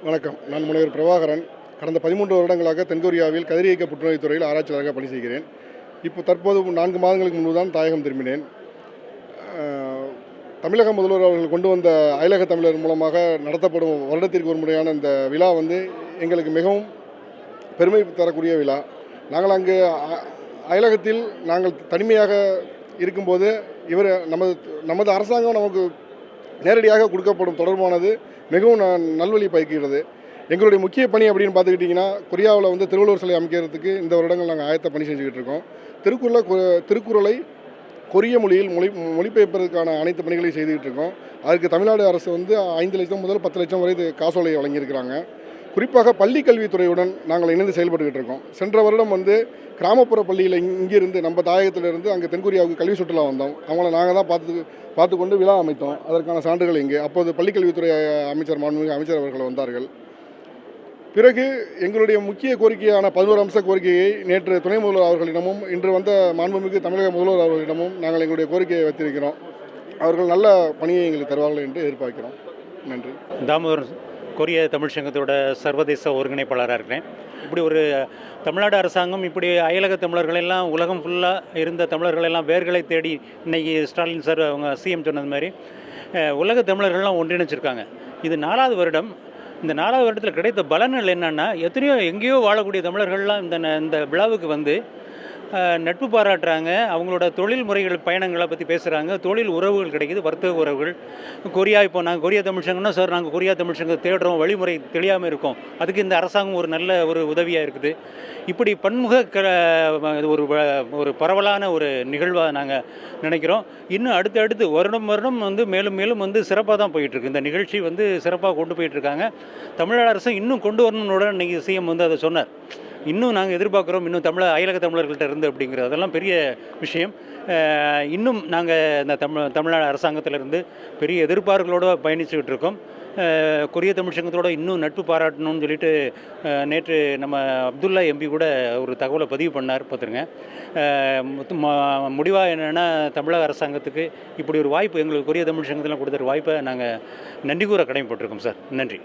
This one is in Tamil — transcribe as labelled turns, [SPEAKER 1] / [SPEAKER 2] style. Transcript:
[SPEAKER 1] வணக்கம். நான் முனைவர் பிரபாகரன். கடந்த 13 வருடங்களாக தென்கொரியாவில் கதிரியக்க புற்றுநோய் துறையில் ஆராய்ச்சியாளராக பணி செய்கிறேன். தற்போது 4 மாதங்களுக்கு முன்பு தான் தாயகம் திரும்பினேன். தமிழக முதல்வர் அவர்கள் கொண்டு வந்த அயலக தமிழர் மூலமாக நடத்தப்படும் வருடத்திற்கு ஒரு முறையான இந்த விழா எங்களுக்கு மிகவும் பெருமை தரக்கூடிய விழா. நாங்கள் அங்கு அயலகத்தில் நாங்கள் தனிமையாக இருக்கும்போது நமது அரசாங்கம் நமக்கு நேரடியாக கொடுக்கப்படும் தொடர்பானது மிகவும் நல்வழி பயக்கிறது. எங்களுடைய முக்கிய பணி அப்படின்னு பார்த்துக்கிட்டிங்கன்னா, கொரியாவில் திருவள்ளுவர் சிலை அமைக்கிறதுக்கு இந்த வருடங்கள் நாங்கள் ஆயத்த பணி செஞ்சுக்கிட்டு இருக்கோம். திருக்குறளை கொரிய மொழியில் மொழிபெயர்ப்பதற்கான அனைத்து பணிகளையும் செய்துக்கிட்டு இருக்கோம். அதுக்கு தமிழ்நாடு அரசு 5 லட்சம் முதல் 10 லட்சம் வரை காசோலை வழங்கியிருக்கிறாங்க. குறிப்பாக பள்ளி கல்வித்துறையுடன் நாங்கள் இணைந்து செயல்பட்டுக்கிட்டு இருக்கோம். சென்ற வருடம் கிராமப்புற பள்ளியில் இங்கிருந்து நம்ம தாயகத்திலிருந்து அங்கே தென்கொரியாவுக்கு கல்வி சுற்றுலா வந்தோம். அவங்கள நாங்கள் தான் பார்த்து கொண்டு விழா அமைத்தோம். அதற்கான சான்றுகள் இங்கே. அப்போது பள்ளிக்கல்வித்துறை அமைச்சர் மாண்புமிகு அமைச்சர் அவர்கள் வந்தார்கள். பிறகு எங்களுடைய முக்கிய கோரிக்கையான 11 அம்ச கோரிக்கையை நேற்று துணை முதல்வர் அவர்களிடமும் இன்று வந்த மாண்புமிகு தமிழக முதல்வர் அவர்களிடமும் நாங்கள் எங்களுடைய கோரிக்கையை வைத்திருக்கிறோம். அவர்கள் நல்ல பணியை எங்களுக்கு தருவார்கள் என்று எதிர்பார்க்கிறோம். நன்றி.
[SPEAKER 2] தாமோதர், கொரிய தமிழ் சங்கத்தோட சர்வதேச ஒருங்கிணைப்பாளராக இருக்கிறேன். இப்படி ஒரு தமிழ்நாடு அரசாங்கம் இப்படி அயலக தமிழர்களெல்லாம் உலகம் ஃபுல்லாக இருந்த தமிழர்களெல்லாம் வேர்களை தேடி இன்றைக்கி ஸ்டாலின் சார் அவங்க சிஎம் சொன்னது மாதிரி உலக தமிழர்கள்லாம் ஒன்றிணைச்சிருக்காங்க. இது 4வது வருடம். இந்த 4வது வருடத்தில் கிடைத்த பலன்கள் என்னென்னா, எங்கேயோ வாழக்கூடிய தமிழர்கள்லாம் இந்த விழாவுக்கு நட்பு பாராட்டுறாங்க. அவங்களோட தொழில் முறைகள் பயணங்களை பற்றி பேசுகிறாங்க. தொழில் உறவுகள் கிடைக்கிது, வர்த்தக உறவுகள். இப்போ நாங்கள் கொரியா தமிழ் சங்கம்னா, சார் நாங்கள் கொரியா தமிழ் சங்கம் தேடுறோம், வழிமுறை தெரியாமல் இருக்கோம், அதுக்கு இந்த அரசாங்கம் ஒரு நல்ல ஒரு உதவியாக இருக்குது. இப்படி பன்முக ஒரு பரவலான ஒரு நிகழ்வாக நாங்கள் நினைக்கிறோம். இன்னும் அடுத்தடுத்து வருடம் மேலும் மேலும் சிறப்பாக தான் போயிட்டுருக்கு. இந்த நிகழ்ச்சி சிறப்பாக கொண்டு போயிட்டுருக்காங்க. தமிழ்நாடு அரசு இன்னும் கொண்டு வரணுன்னோட இன்றைக்கி சிஎம் அதை சொன்னார். இன்னும் நாங்கள் எதிர்பார்க்குறோம், இன்னும் அயலக தமிழர்கள்ட்ட இருந்து அப்படிங்கிறது அதெல்லாம் பெரிய விஷயம். இன்னும் நாங்கள் இந்த தமிழ்நாடு அரசாங்கத்திலிருந்து பெரிய எதிர்பார்ப்புகளோடு பயணிச்சுக்கிட்டு இருக்கோம். கொரிய தமிழ் சங்கத்தோடு இன்னும் நட்பு பாராட்டணும்னு சொல்லிட்டு நேற்று நம்ம அப்துல்லா எம்பி கூட ஒரு தகவலை பதிவு பண்ணார், பார்த்துருங்க. முடிவாக என்னென்னா, தமிழக அரசாங்கத்துக்கு இப்படி ஒரு வாய்ப்பு எங்களுக்கு கொரிய தமிழ் சங்கத்தில் கொடுத்த வாய்ப்பை நாங்கள் நன்றி கூற கடமைப்பட்டிருக்கோம் சார். நன்றி.